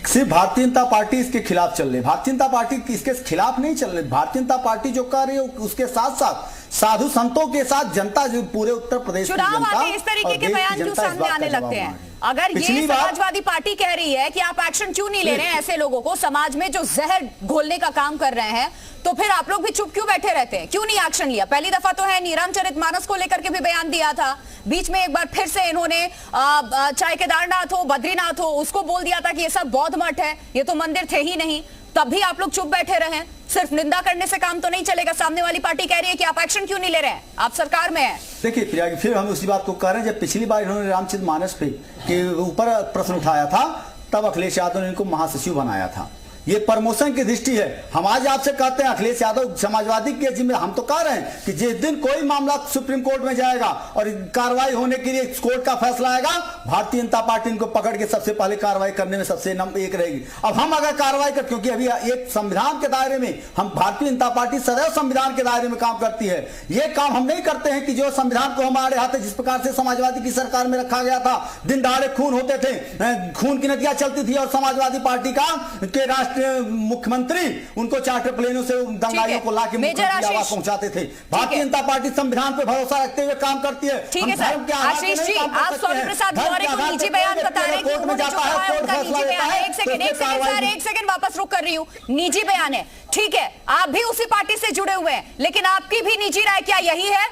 सिर्फ भारतीय जनता पार्टी इसके खिलाफ चल रही है। भारतीय जनता पार्टी इसके खिलाफ नहीं चल रही। भारतीय जनता पार्टी जो कर रही है उसके साथ साथ साधु संतों के साथ जनता, जो पूरे उत्तर प्रदेश की जनता, इस तरीके के बयान क्यों सामने आने लगते हैं? अगर ये समाजवादी पार्टी कह रही है कि आप एक्शन क्यों नहीं ले रहे हैं ऐसे लोगों को, समाज में जो जहर घोलने का काम कर रहे हैं, तो फिर आप लोग भी चुप क्यों बैठे रहते हैं? क्यों नहीं एक्शन लिया? पहली दफा तो है नहीं, रामचरितमानस को लेकर के भी बयान दिया था, बीच में एक बार फिर से इन्होंने चाहे केदारनाथ हो, बद्रीनाथ हो, उसको बोल दिया था कि ये सब बौद्ध मठ है, ये तो मंदिर थे ही नहीं, तब भी आप लोग चुप बैठे रहे। सिर्फ निंदा करने से काम तो नहीं चलेगा। सामने वाली पार्टी कह रही है कि आप एक्शन क्यों नहीं ले रहे हैं, आप सरकार में हैं। देखिए प्रिया, फिर हम उसी बात को कह रहे हैं, जब पिछली बार इन्होंने रामचरितमानस पे के ऊपर प्रश्न उठाया था, तब अखिलेश यादव ने इनको महासचिव बनाया था। ये प्रमोशन की दृष्टि है। हम आज आपसे कहते हैं, अखिलेश यादव समाजवादी के जिम्मे, हम तो कह रहे हैं कि जिस दिन कोई मामला सुप्रीम कोर्ट में जाएगा और कार्रवाई होने के लिए कोर्ट का फैसला आएगा, भारतीय जनता पार्टी इनको पकड़ के सबसे पहले कार्रवाई करने में सबसे नंबर एक रहेगी। अब हम अगर कार्रवाई कर, क्योंकि अभी एक संविधान के दायरे में, हम भारतीय जनता पार्टी सदैव संविधान के दायरे में काम करती है। ये काम हम नहीं करते हैं कि जो संविधान को हमारे हाथ, जिस प्रकार से समाजवादी की सरकार में रखा गया था, दिन दहाड़े खून होते थे, खून की नदियां चलती थी और समाजवादी पार्टी का के राष्ट्र मुख्यमंत्री उनको चार्टर प्लेनों से दंगाइयों को लाके मुख्यमंत्री आवास पहुंचाते थे। भारतीय जनता पार्टी संविधान पे भरोसा रखते हुए काम करती है। ठीक है सर, आशीष जी, आप स्वामी प्रसाद मौर्य को निजी बयान बता रहे हैं कि उन्होंने जो कहा है उनका निजी बयान है। एक सेकंड वापस रुक कर रही हूँ, निजी बयान है, ठीक है, आप भी उसी पार्टी से जुड़े हुए हैं, लेकिन आपकी भी निजी राय क्या यही है?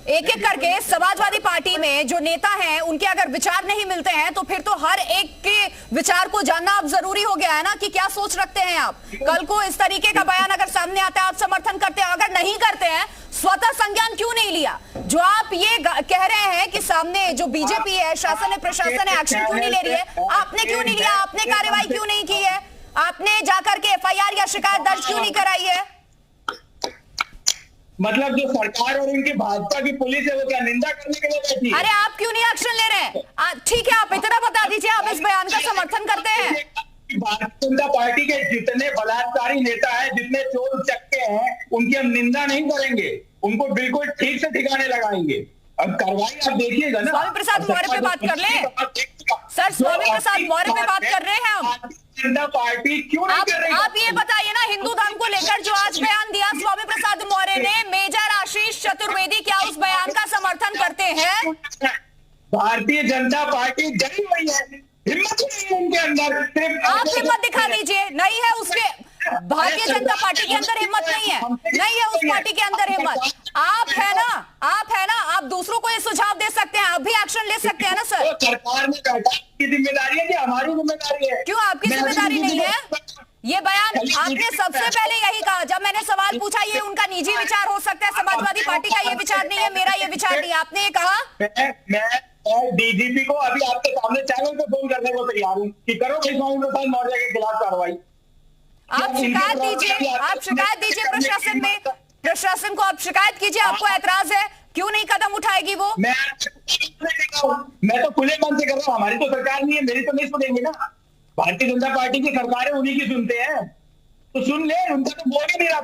एक एक करके समाजवादी पार्टी में जो नेता हैं, उनके अगर विचार नहीं मिलते हैं तो फिर तो हर एक के विचार को जानना अब जरूरी हो गया है ना, कि क्या सोच रखते हैं आप। कल को इस तरीके का बयान अगर सामने आता है, आप समर्थन करते हैं, अगर नहीं करते हैं, स्वतः संज्ञान क्यों नहीं लिया? जो आप ये कह रहे हैं कि सामने जो बीजेपी है, शासन है, प्रशासन है, एक्शन क्यों नहीं ले रही है, आपने क्यों नहीं लिया? आपने कार्रवाई क्यों नहीं की है? आपने जाकर के एफआईआर या शिकायत दर्ज क्यों नहीं कराई है? मतलब जो सरकार और इनकी भाजपा की पुलिस है, वो क्या निंदा करने के लिए बैठी है? अरे आप क्यों नहीं एक्शन ले रहे हैं? ठीक है, आप इतना बता दीजिए, आप इस बयान का समर्थन करते हैं? भारतीय जनता पार्टी के जितने बलात्कारी नेता हैं, जितने चोर उचक्के हैं, उनकी हम निंदा नहीं करेंगे, उनको बिल्कुल ठीक से ठिकाने लगाएंगे। अब कार्रवाई आप देखिएगा ना। स्वामी प्रसाद मौर्य पे बात कर ले सर, स्वामी प्रसाद मौर्य पे बात कर रहे हैं हम। जनता पार्टी क्यों नहीं कर रही? आप ये बताइए ना, हिंदू धर्म को लेकर जो आज बयान दिया स्वामी प्रसाद मौर्य ने, मेजर आशीष चतुर्वेदी, क्या उस बयान का समर्थन करते हैं? भारतीय जनता पार्टी जड़ी हुई है, हिम्मत नहीं है उनके अंदर। आप हिम्मत दिखा दीजिए। नहीं है उसके, भारतीय जनता पार्टी के अंदर हिम्मत नहीं है, नहीं है उस पार्टी के अंदर हिम्मत। आप है ना, आप दूसरों को ये सुझाव दे सकते हैं, आप भी एक्शन ले सकते हैं ना सर। सरकार में की जिम्मेदारी है कि हमारी जिम्मेदारी है? क्यों आपकी जिम्मेदारी नहीं है? ये बयान आपने सबसे पहले यही कहा, जब मैंने सवाल पूछा ये उनका निजी विचार हो सकता है, समाजवादी पार्टी का ये विचार नहीं है, मेरा ये विचार नहीं है, आपने ये कहा। मैं डीजीपी को अभी आपके सामने चैनल पे फोन करने को तैयार हूँ कि करो स्वामी प्रसाद मौर्य के खिलाफ कार्रवाई। आप शिकायत दीजिए प्रशासन में, प्रशासन को आप शिकायत कीजिए। आपको ऐतराज है, क्यों नहीं कदम उठाएगी वो? मैं तो खुले मन से कर रहा हूँ, हमारी तो सरकार नहीं है, मेरी तो नहीं सुनेंगे ना। भारतीय जनता पार्टी की सरकार है, उन्हीं की सुनते हैं, तो सुन ले, उनका तो बोल ही नहीं रहा,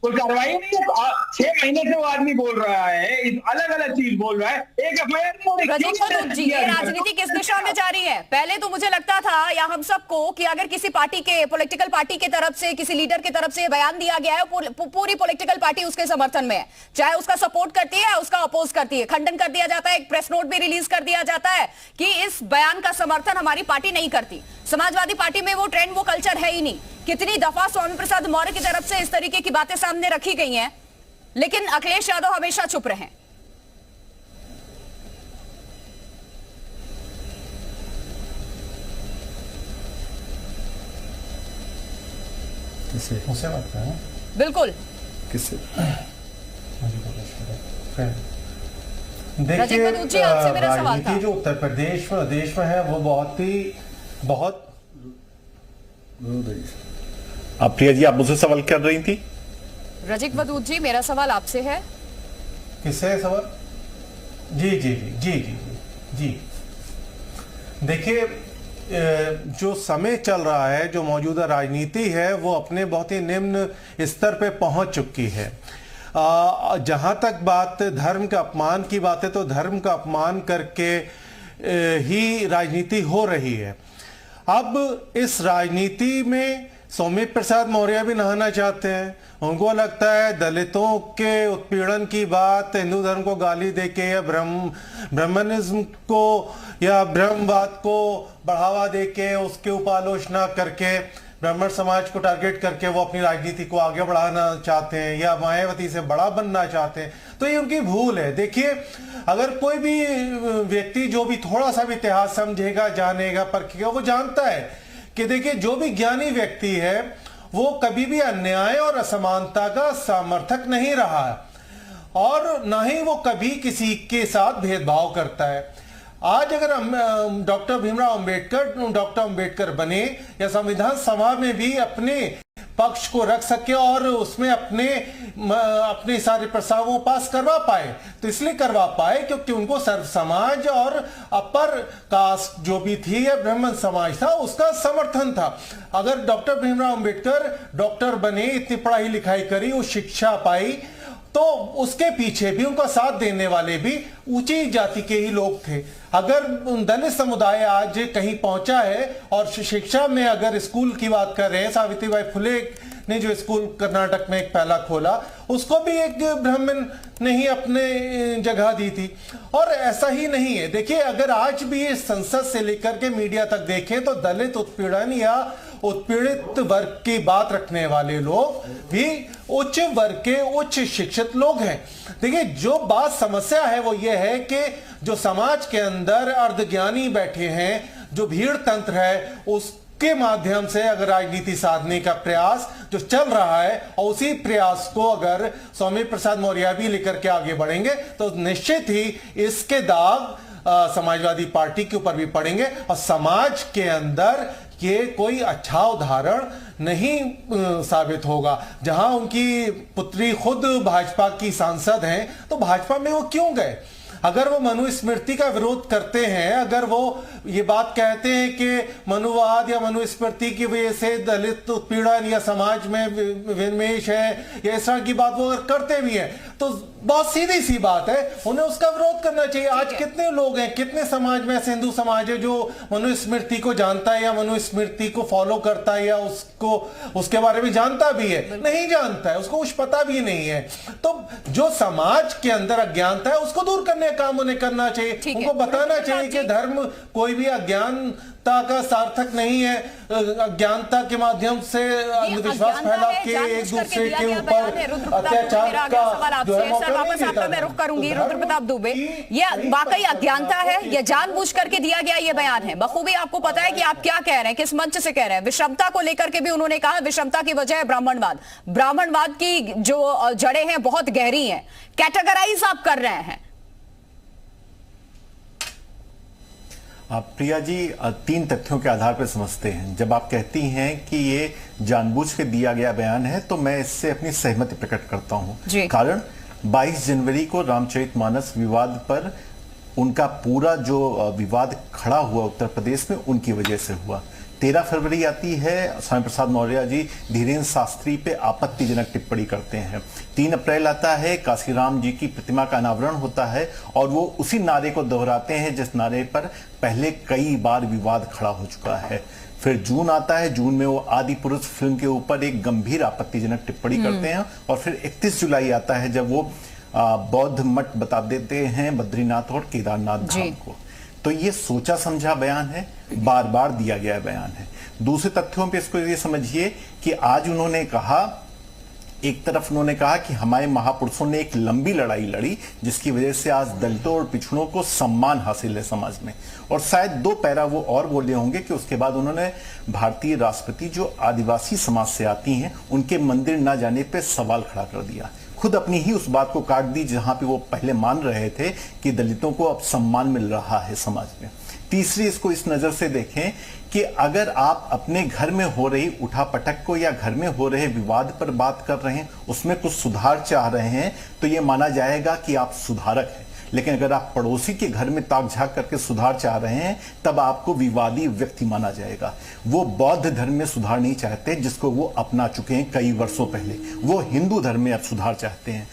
कोई कार्रवाई नहीं है। 6 महीने से वो आदमी बोल रहा है, अलग अलग चीज बोल रहा है, एक एफआईआर नहीं हो रही। ये राजनीति किस दिशा में जा रही है? पहले तो मुझे लगता था या हम सबको कि अगर किसी पार्टी के, पॉलिटिकल पार्टी की तरफ से, किसी लीडर की तरफ से बयान दिया गया है, पूरी पॉलिटिकल पार्टी उसके समर्थन में है, चाहे उसका सपोर्ट करती है, उसका अपोज करती है, खंडन कर दिया जाता है, एक प्रेस नोट भी रिलीज कर दिया जाता है कि इस बयान का समर्थन हमारी पार्टी नहीं करती। समाजवादी पार्टी में वो ट्रेंड, वो कल्चर है ही नहीं। कितनी दफा स्वामी प्रसाद मौर्य की तरफ से इस तरीके की बातें सामने रखी गई हैं, लेकिन अखिलेश यादव हमेशा चुप रहे। किससे बात कर रहे हैं? बिल्कुल, किससे? देखिए, राजनीति जो उत्तर प्रदेश में देश में है, वो बहुत आप प्रिया जी, आप मुझसे सवाल कर रही थी। रजिक वदूत जी, मेरा सवाल आपसे है। किससे है सवाल? जी जी जी जी जी जी देखिए, जो समय चल रहा है, जो मौजूदा राजनीति है, वो अपने बहुत ही निम्न स्तर पे पहुंच चुकी है। जहां तक बात धर्म के अपमान की बात है, तो धर्म का अपमान करके ही राजनीति हो रही है। अब इस राजनीति में सौम्य प्रसाद मौर्य भी नहाना चाहते हैं। उनको लगता है दलितों के उत्पीड़न की बात हिंदू धर्म को गाली देके या ब्राह्मणिज्म को या ब्रह्मवाद को बढ़ावा देके उसके ऊपर आलोचना करके ब्राह्मण समाज को टारगेट करके वो अपनी राजनीति को आगे बढ़ाना चाहते हैं या मायावती से बड़ा बनना चाहते हैं। तो ये उनकी भूल है। देखिए, अगर कोई भी व्यक्ति जो भी थोड़ा सा भी इतिहास समझेगा, जानेगा, परखेगा, वो जानता है कि देखिए जो भी ज्ञानी व्यक्ति है वो कभी भी अन्याय और असमानता का समर्थक नहीं रहा है और ना ही वो कभी किसी के साथ भेदभाव करता है। आज अगर डॉक्टर भीमराव अंबेडकर बने या संविधान सभा में भी अपने पक्ष को रख सके और उसमें अपने सारे प्रस्तावों पास करवा पाए, तो इसलिए करवा पाए क्योंकि उनको सर्व समाज और अपर कास्ट जो भी थी या ब्राह्मण समाज था उसका समर्थन था। अगर डॉक्टर भीमराव अंबेडकर डॉक्टर बने, इतनी पढ़ाई लिखाई करी, वो शिक्षा पाई, तो उसके पीछे भी उनका साथ देने वाले भी ऊंची जाति के ही लोग थे। अगर दलित समुदाय आज कहीं पहुंचा है और शिक्षा में अगर स्कूल की बात कर रहे हैं, सावित्रीबाई फुले ने जो स्कूल कर्नाटक में एक पहला खोला उसको भी एक ब्राह्मण ने ही अपने जगह दी थी। और ऐसा ही नहीं है, देखिए अगर आज भी इस संसद से लेकर के मीडिया तक देखें तो दलित उत्पीड़न या उत्पीड़ित वर्ग की बात रखने वाले लोग भी उच्च वर्ग के उच्च शिक्षित लोग हैं। देखिए जो बात समस्या है वो ये है कि जो समाज के अंदर अर्धज्ञानी बैठे हैं, जो भीड़ तंत्र है, उसके माध्यम से अगर राजनीति साधने का प्रयास जो चल रहा है और उसी प्रयास को अगर सौम्य प्रसाद मौर्य भी लेकर के आगे बढ़ेंगे तो निश्चित ही इसके दाग समाजवादी पार्टी के ऊपर भी पड़ेंगे और समाज के अंदर ये कोई अच्छा उदाहरण नहीं साबित होगा। जहां उनकी पुत्री खुद भाजपा की सांसद हैं तो भाजपा में वो क्यों गए? अगर वो मनुस्मृति का विरोध करते हैं, अगर वो ये बात कहते हैं कि मनुवाद या मनुस्मृति की वजह से दलित उत्पीड़न या समाज में विनिवेश है या इस तरह की बात वो अगर करते भी हैं तो बहुत सीधी सी बात है, उन्हें उसका विरोध करना चाहिए। आज कितने लोग हैं, कितने समाज में ऐसे हिंदू समाज है जो मनुस्मृति को जानता है या मनुस्मृति को फॉलो करता है या उसको उसके बारे में जानता भी है? नहीं जानता है, उसको कुछ पता भी नहीं है। तो जो समाज के अंदर अज्ञानता है उसको दूर करने का काम उन्हें करना चाहिए। उनको बताना चाहिए कि धर्म कोई भी अज्ञानता का सार्थक नहीं है। अज्ञानता के माध्यम से अंधविश्वास फैला के एक दूसरे के ऊपर अत्याचार का वापस आपका मैं रुख करूंगी। रुद्र प्रताप दुबे, ये वाकई अज्ञानता है, ये जानबूझ करके दिया गया ये बयान है? बखूबी आपको पता है कि आप क्या कह रहे हैं, किस मंच से कह रहे हैं। विषमता को लेकर के भी उन्होंने कहा विषमता की वजह है ब्राह्मणवाद। ब्राह्मणवाद की जो जड़ें हैं बहुत गहरी हैं, कैटेगराइज आप कर रहे हैं। प्रिया जी, 3 तथ्यों के आधार पर समझते हैं। जब आप कहती हैं कि ये जानबूझ के दिया गया बयान है तो मैं इससे अपनी सहमति प्रकट करता हूं। कारण 22 जनवरी को रामचरितमानस विवाद पर उनका पूरा जो विवाद खड़ा हुआ उत्तर प्रदेश में उनकी वजह से हुआ। 13 फरवरी आती है, स्वामी प्रसाद मौर्य जी धीरेन्द्र शास्त्री पे आपत्तिजनक टिप्पणी करते हैं। 3 अप्रैल आता है, काशीराम जी की प्रतिमा का अनावरण होता है और वो उसी नारे को दोहराते हैं जिस नारे पर पहले कई बार विवाद खड़ा हो चुका है। फिर जून आता है, जून में वो आदि पुरुष फिल्म के ऊपर एक गंभीर आपत्तिजनक टिप्पणी करते हैं और फिर 31 जुलाई आता है जब वो बौद्ध मठ बता देते हैं बद्रीनाथ और केदारनाथ धाम को। तो ये सोचा समझा बयान है, बार बार दिया गया बयान है। दूसरे तथ्यों पे इसको ये समझिए कि आज उन्होंने कहा, एक तरफ उन्होंने कहा कि हमारे महापुरुषों ने एक लंबी लड़ाई लड़ी जिसकी वजह से आज दलितों और पिछड़ों को सम्मान हासिल है समाज में, और शायद 2 पैरा वो और बोले होंगे कि उसके बाद उन्होंने भारतीय राष्ट्रपति जो आदिवासी समाज से आती हैं उनके मंदिर ना जाने पे सवाल खड़ा कर दिया। खुद अपनी ही उस बात को काट दी जहां पे वो पहले मान रहे थे कि दलितों को अब सम्मान मिल रहा है समाज में। तीसरी, इसको इस नजर से देखें कि अगर आप अपने घर में हो रही उठापटक को या घर में हो रहे विवाद पर बात कर रहे हैं, उसमें कुछ सुधार चाह रहे हैं तो ये माना जाएगा कि आप सुधारक हैं। लेकिन अगर आप पड़ोसी के घर में ताक झांक करके सुधार चाह रहे हैं तब आपको विवादी व्यक्ति माना जाएगा। वो बौद्ध धर्म में सुधार नहीं चाहते जिसको वो अपना चुके हैं कई वर्षों पहले, वो हिंदू धर्म में अब सुधार चाहते हैं।